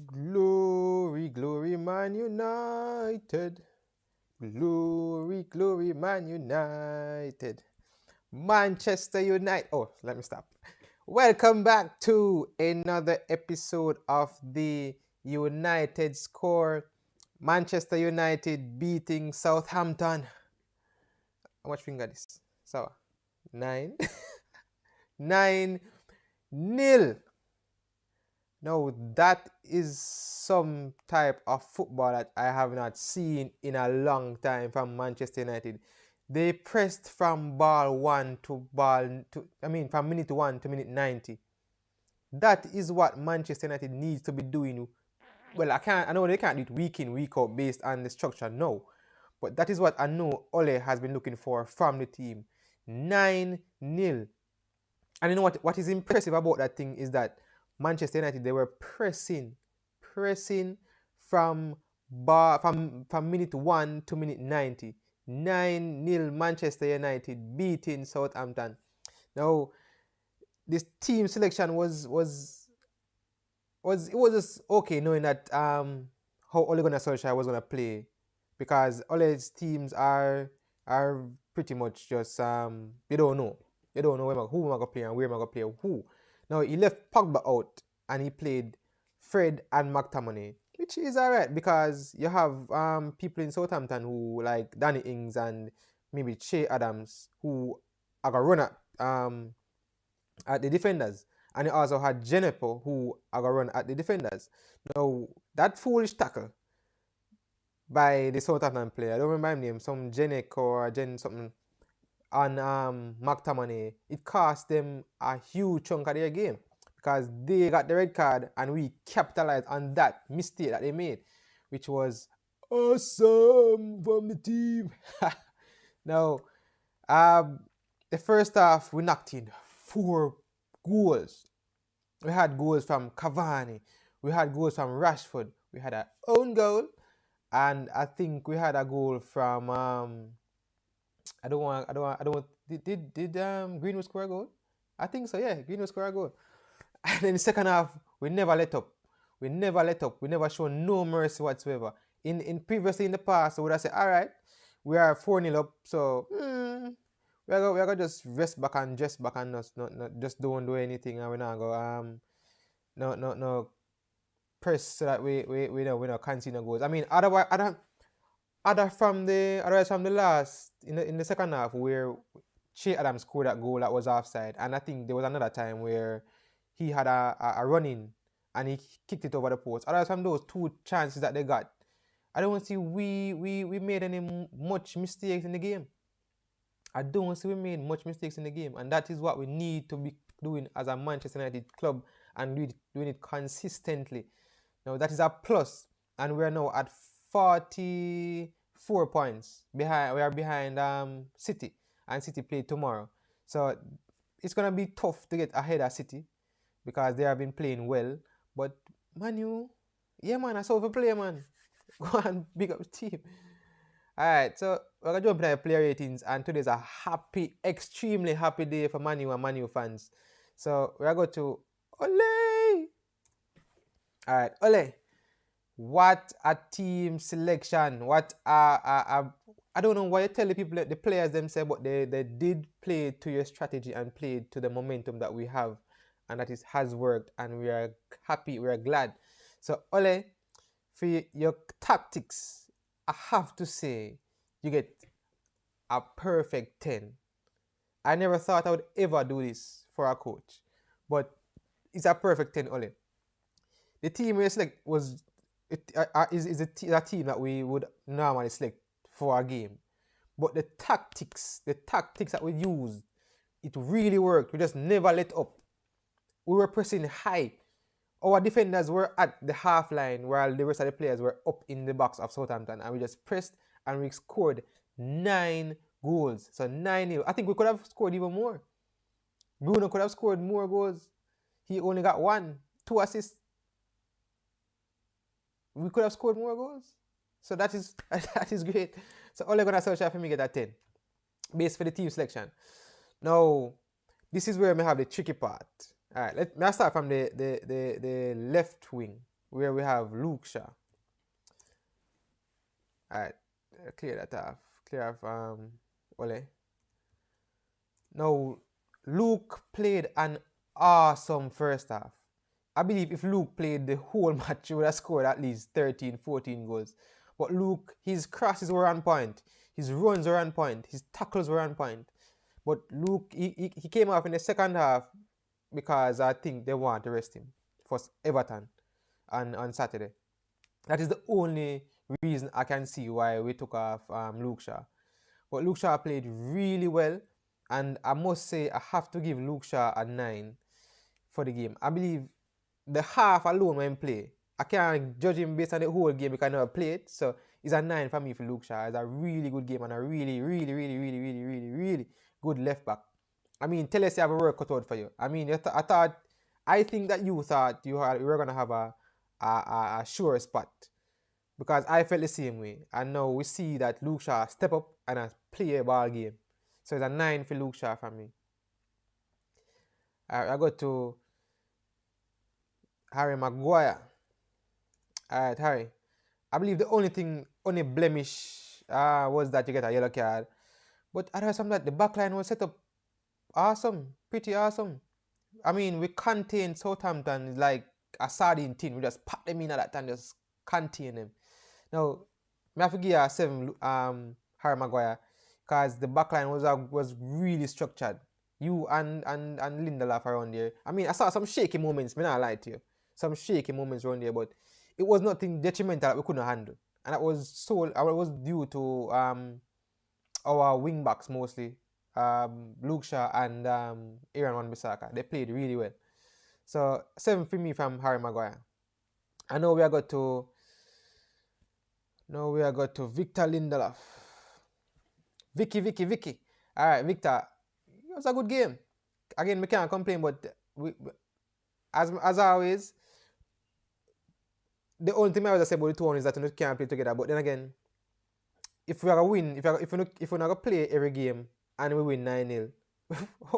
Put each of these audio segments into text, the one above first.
Glory, glory, Man United. Glory, glory, Man United. Manchester United. Oh, let me stop. Welcome back to another episode of the United Score. Manchester United beating Southampton. How much finger this? So, 9. 9 nil. No, that is some type of football that I have not seen in a long time from Manchester United. They pressed from ball one to ball to from minute 1 to minute 90. That is what Manchester United needs to be doing. Well, I know they can't do it week in, week out based on the structure, no. But that is what I know Ole has been looking for from the team. 9 nil. And you know what is impressive about that thing is that Manchester United, they were pressing from minute 1 to minute 90. 9 nil Manchester United beating Southampton. Now, this team selection was it was just okay knowing that how Ole Gunnar Solskjaer was gonna play, because Ole's teams are pretty much just you don't know. You don't know who am I gonna play and where am I gonna play who. Now he left Pogba out and he played Fred and McTominay, which is alright because you have people in Southampton who like Danny Ings and maybe Che Adams who are gonna run at the defenders. And he also had Jenepo who are gonna run at the defenders. Now that foolish tackle by the Southampton player, I don't remember his name, some Jenek or Jen something, on McTominay, it cost them a huge chunk of their game because they got the red card and we capitalized on that mistake that they made, which was awesome from the team. Now, the first half we knocked in 4 goals. We had goals from Cavani, we had goals from Rashford, we had our own goal, and I think we had a goal from did Greenwood score a goal? I think so, yeah. Greenwood score a goal. And in the second half, we never let up. We never show no mercy whatsoever. In previously in the past, I would have said, all right, we are 4-0 up, so we are gonna just rest back and just back and not just don't do anything, and we're not go no press so that we don't concede no goals. I mean, otherwise from the last in the second half where Che Adams scored that goal that was offside, and I think there was another time where he had a run in and he kicked it over the post. Otherwise from those 2 chances that they got, I don't see we made any much mistakes in the game. I don't see we made much mistakes in the game, and that is what we need to be doing as a Manchester United club and doing it consistently. Now that is a plus, and we are now at 44 points behind. We are behind City, and City play tomorrow. So it's gonna be tough to get ahead of City because they have been playing well. But Manu, yeah man, I saw for play man. Go and big up the team. Alright, so we're gonna jump into the player ratings, and today's a happy, extremely happy day for Manu and Manu fans. So we're going to Ole. Alright, Ole. What a team selection. What I don't know why you tell the people, the players themselves, but they did play to your strategy and played to the momentum that we have, and that has worked, and we are happy, we are glad. So Ole, for your tactics, I have to say you get a perfect 10. I never thought I would ever do this for a coach, but it's a perfect 10, Ole. The team we select is a team that we would normally select for a game. But the tactics that we used, it really worked. We just never let up. We were pressing high. Our defenders were at the half line while the rest of the players were up in the box of Southampton, and we just pressed and we scored 9 goals. So 9-0. I think we could have scored even more. Bruno could have scored more goals. He only got 1, 2 assists. We could have scored more goals. So that is great. So Ole Gunnar Solskjaer for me get a 10. Based for the team selection. Now, this is where I have the tricky part. Alright, let me start from the left wing. where we have Luke Shaw. Alright, clear that off. Clear off Ole. Now, Luke played an awesome first half. I believe if Luke played the whole match, he would have scored at least 13, 14 goals. But Luke, his crosses were on point. His runs were on point. His tackles were on point. But Luke, he came off in the second half because I think they want to rest him for Everton on Saturday. That is the only reason I can see why we took off Luke Shaw. But Luke Shaw played really well. And I must say, I have to give Luke Shaw a 9 for the game. I believe the half alone when he play, I can't judge him based on the whole game because I never played. So it's a 9 for me for Luke Shaw. It's a really good game and a really, really, really, really, really, really, really good left back. I mean, tell us you have a work cut out for you. I mean, I think that you thought you were going to have a sure spot because I felt the same way. And now we see that Luke Shaw step up and play a ball game. So it's a 9 for Luke Shaw for me. I go to Harry Maguire. Alright, Harry. I believe the only blemish was that you get a yellow card. But I heard something that the backline was set up awesome, pretty awesome. I mean, we contained Southampton like a sardine tin. We just pop them in at that time, just contain them. Now, I have to give a 7 Harry Maguire because the backline was really structured. You and Lindelof around there. I mean, I saw some shaky moments, I'm not lie to you. Some shaky moments around there, but it was nothing detrimental that we couldn't handle. And that was due to our wing backs mostly. Luke Shaw and Aaron Wan-Bissaka. They played really well. So 7 for me from Harry Maguire. I know we are got to Victor Lindelof. Vicky. Alright, Victor. It was a good game. Again, we can't complain, but as always, the only thing I was say about the two is that we can't play together. But then again, if we are gonna win, if we're not gonna play every game and we win 9-0,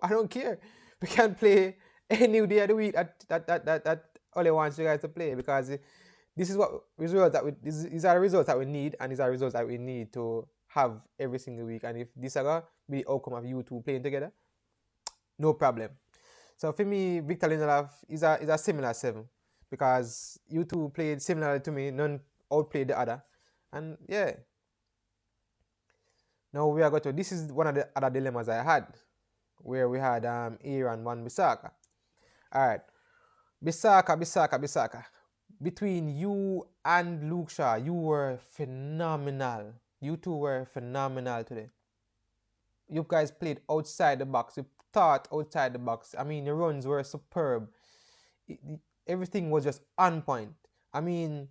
I don't care. We can play any day of the week that Ole wants you guys to play because these are the results that we need, and these are results that we need to have every single week. And if this is gonna be the outcome of you two playing together, no problem. So for me, Victor Lindelof is a similar 7 because you two played similarly to me, none outplayed the other, and yeah. Now we are going to. This is one of the other dilemmas I had, where we had Aaron Wan-Bissaka. All right, Bissaka. Between you and Luke Shaw, you were phenomenal. You two were phenomenal today. You guys played outside the box. You thought outside the box. I mean, the runs were superb. Everything was just on point. I mean,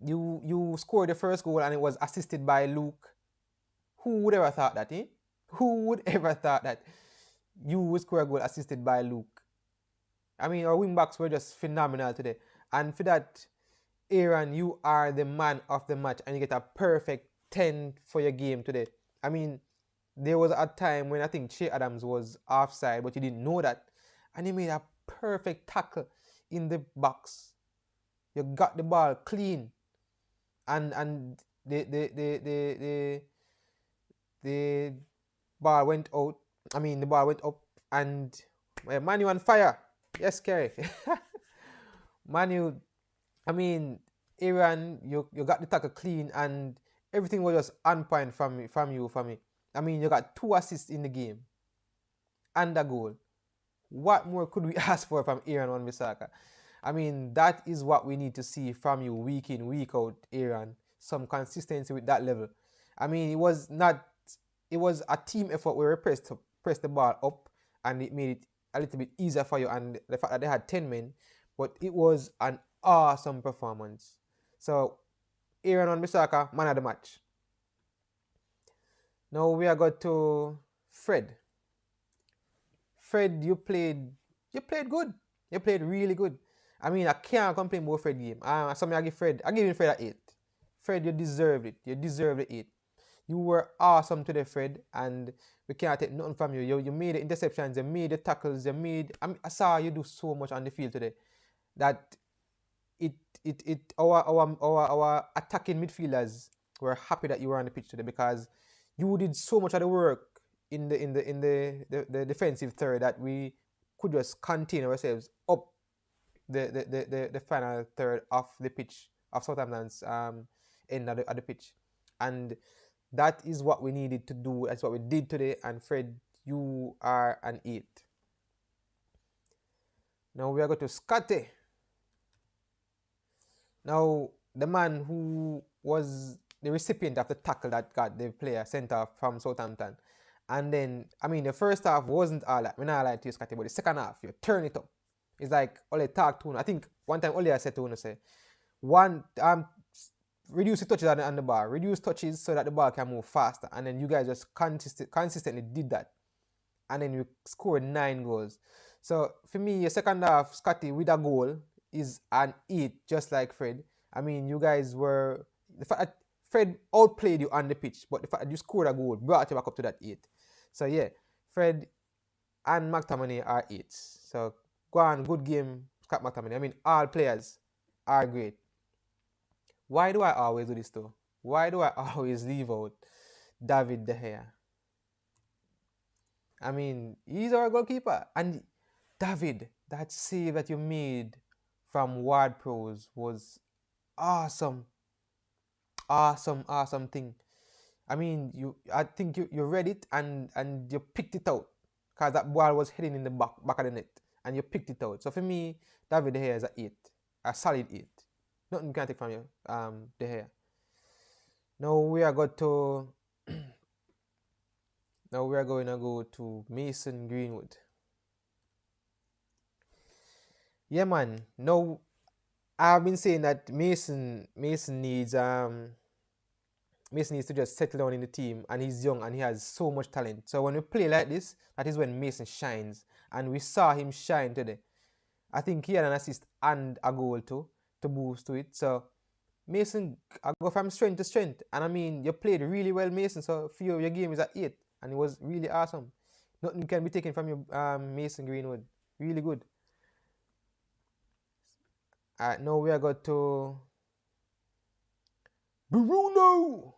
you scored the first goal and it was assisted by Luke. Who would ever thought that, eh? Who would ever thought that you would score a goal assisted by Luke? I mean, our wing backs were just phenomenal today. And for that, Aaron, you are the man of the match and you get a perfect 10 for your game today. I mean, there was a time when I think Che Adams was offside, but you didn't know that. And he made a perfect tackle in the box. You got the ball clean. And the ball went out. I mean, the ball went up and Manu on fire. Yes, Kerry. Manu, I mean, Aaron, you got the tackle clean and everything was just on point from you. I mean, you got 2 assists in the game and a goal. What more could we ask for from Aaron Wan-Bissaka? I mean, that is what we need to see from you week in, week out, Aaron. Some consistency with that level. I mean, it was a team effort where we pressed the ball up and it made it a little bit easier for you, and the fact that they had 10 men, but it was an awesome performance. So, Aaron Wan-Bissaka, man of the match. Now we are going to Fred. Fred, you played good. You played really good. I mean, I can't complain about Fred game. I give him Fred an 8. Fred, you deserved it. You deserved the 8. You were awesome today, Fred, and we can't take nothing from you. You made the interceptions, you made the tackles, I saw you do so much on the field today that it our attacking midfielders were happy that you were on the pitch today because you did so much of the work in the defensive third that we could just contain ourselves up the final third of the pitch of Southampton's end of the pitch. And that is what we needed to do. That's what we did today. And Fred, you are an 8. Now we are going to Scotty. Now, the man who was the recipient of the tackle that got the player sent off from Southampton. And then, I mean, the first half wasn't all that. We're not like to you, Scotty, but the second half, you turn it up. It's like Ole talk to him. I think one time Ole said to him, say, reduce the touches on the ball, reduce touches so that the ball can move faster. And then you guys just consistently did that. And then you scored 9 goals. So for me, your second half, Scotty, with a goal is an 8, just like Fred. I mean, you guys were, the fact that Fred outplayed you on the pitch, but the fact that you scored a goal brought you back up to that 8. So yeah, Fred and McTominay are 8s. So go on, good game, Scott McTominay. I mean, all players are great. Why do I always do this though? Why do I always leave out David De Gea? I mean, he's our goalkeeper. And David, that save that you made from Ward Pros was awesome. Awesome thing. I mean, I think you read it and you picked it out. Because that ball was heading in the back of the net. And you picked it out. So for me, David De Gea is an 8. A solid 8. Nothing you can take from you, De Gea. Now we are going to now we are going to go to Mason Greenwood. Yeah, man. Now I've been saying that Mason needs to just settle down in the team, and he's young and he has so much talent. So when we play like this, that is when Mason shines, and we saw him shine today. I think he had an assist and a goal too to boost to it. So Mason, I go from strength to strength, and I mean you played really well, Mason. So for you, your game is at 8, and it was really awesome. Nothing can be taken from you, Mason Greenwood. Really good. Now we are going to Bruno.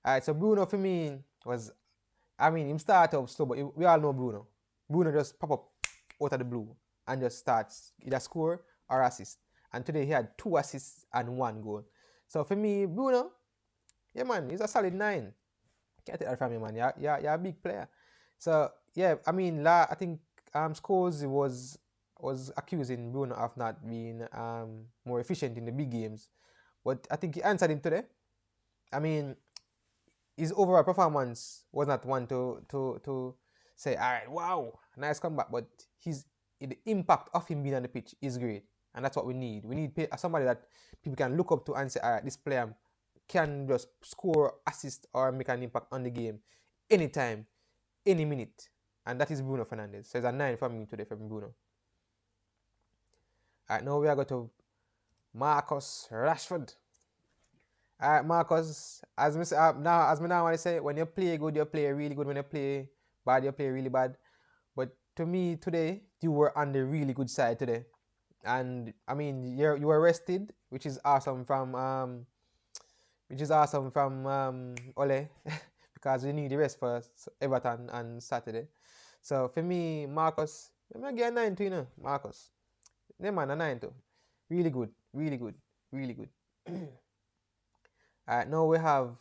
Alright, so Bruno for me was, I mean, him start up slow, but we all know Bruno. Bruno just pop up out of the blue and just starts either score or assist. And today he had 2 assists and 1 goal. So for me, Bruno, yeah man, he's a solid 9. Can't take that from you, man. You're a big player. So yeah, I mean, I think Scholes was accusing Bruno of not being more efficient in the big games. But I think he answered him today. I mean, his overall performance was not one to say, all right, wow, nice comeback. But the impact of him being on the pitch is great. And that's what we need. We need somebody that people can look up to and say, all right, this player can just score, assist, or make an impact on the game anytime, any minute. And that is Bruno Fernandes. So it's a 9 for me today from Bruno. All right, now we are going to Marcus Rashford. All right, Marcus, as me now want to say, when you play good, you play really good. When you play bad, you play really bad. But to me today, you were on the really good side today. And I mean, you were rested, which is awesome from Ole, because we need the rest for Everton on Saturday. So for me, Marcus, I'm gonna get a 9 to, you know, Marcus. Yeah, man, a 9 to. Really good. Alright, now we have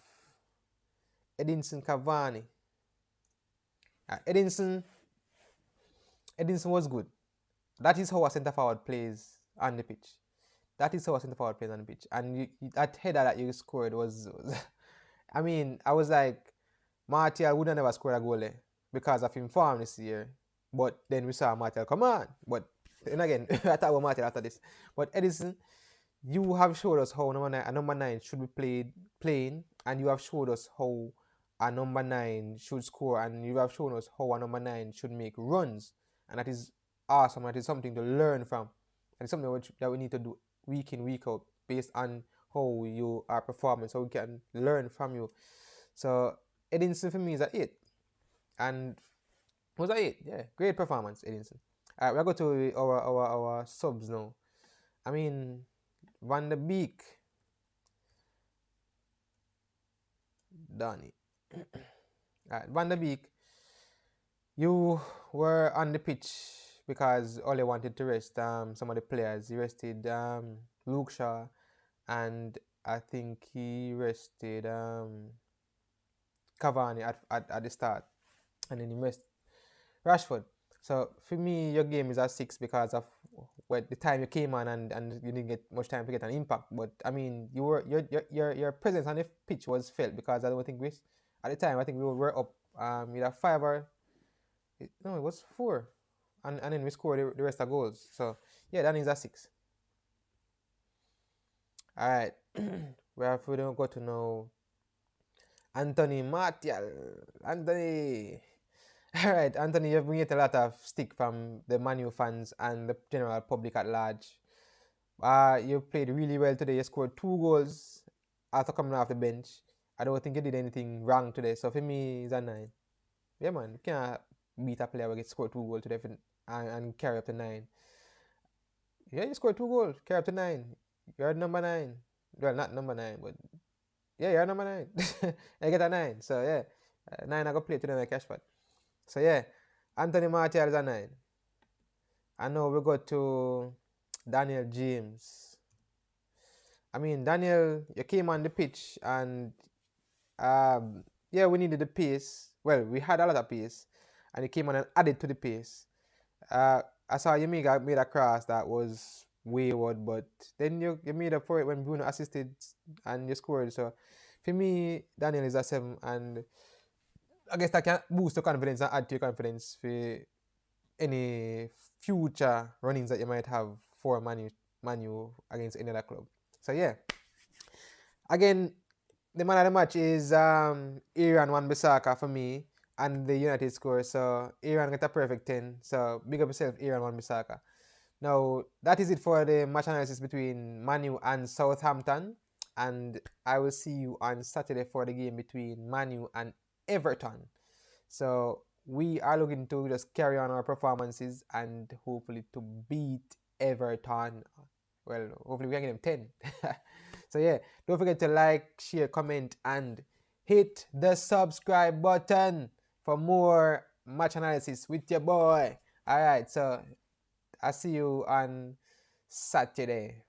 Edinson Cavani. Edinson was good. That is how a centre forward plays on the pitch. And that header that you scored was I mean, I was like, Martial would have never scored a goal there because of him form this year. But then we saw Martial come on. But then again, I thought about Martial after this. But Edinson, you have showed us how a number 9 should be playing, and you have showed us how a number 9 should score, and you have shown us how a number 9 should make runs. And that is awesome. That is something to learn from. And it's something that we need to do week in, week out, based on how you are performing, so we can learn from you. So Edinson for me is an 8. And was an 8, yeah. Great performance, Edinson. Alright, we'll go to our subs now. I mean, Van de Beek, Donny. Van de Beek, you were on the pitch because Ole wanted to rest some of the players. He rested Luke Shaw, and I think he rested Cavani at the start, and then he rested Rashford. So for me, your game is at 6 because of the time you came on, and you didn't get much time to get an impact. But I mean, your presence on the pitch was felt because I don't think we at the time I think we were up either 5 or no, it was 4, and then we scored the rest of goals. So yeah, that is a 6. All right, we have to go to know Anthony Martial. Anthony. All right, Anthony, you've been getting a lot of stick from the Manu fans and the general public at large. You played really well today. You scored 2 goals after coming off the bench. I don't think you did anything wrong today. So for me, it's a 9. Yeah, man. You can't beat a player who gets scored 2 goals today and carry up to 9. Yeah, you scored 2 goals, carry up to 9. You're number 9. Well, not number 9, but yeah, you're number 9. I get a 9. So yeah, 9 I go play today in my cash pot. So yeah, Anthony Martial is a 9. And now we go to Daniel James. I mean, Daniel, you came on the pitch and yeah, we needed the pace. Well, we had a lot of pace, and you came on and added to the pace. I saw you made a cross that was wayward, but then you made up for it when Bruno assisted and you scored. So for me, Daniel is a 7, and I guess that can boost your confidence and add to your confidence for any future runnings that you might have for Manu against any other club. So yeah, again, the man of the match is Aaron Wan-Bissaka for me, and the United score. So Aaron got a perfect 10. So big up yourself, Aaron Wan-Bissaka. Now that is it for the match analysis between Manu and Southampton, and I will see you on Saturday for the game between Manu and Everton. So we are looking to just carry on our performances and hopefully to beat Everton. Well, hopefully we can get them 10. So yeah, don't forget to like, share, comment, and hit the subscribe button for more match analysis with your boy. Alright, so I'll see you on Saturday.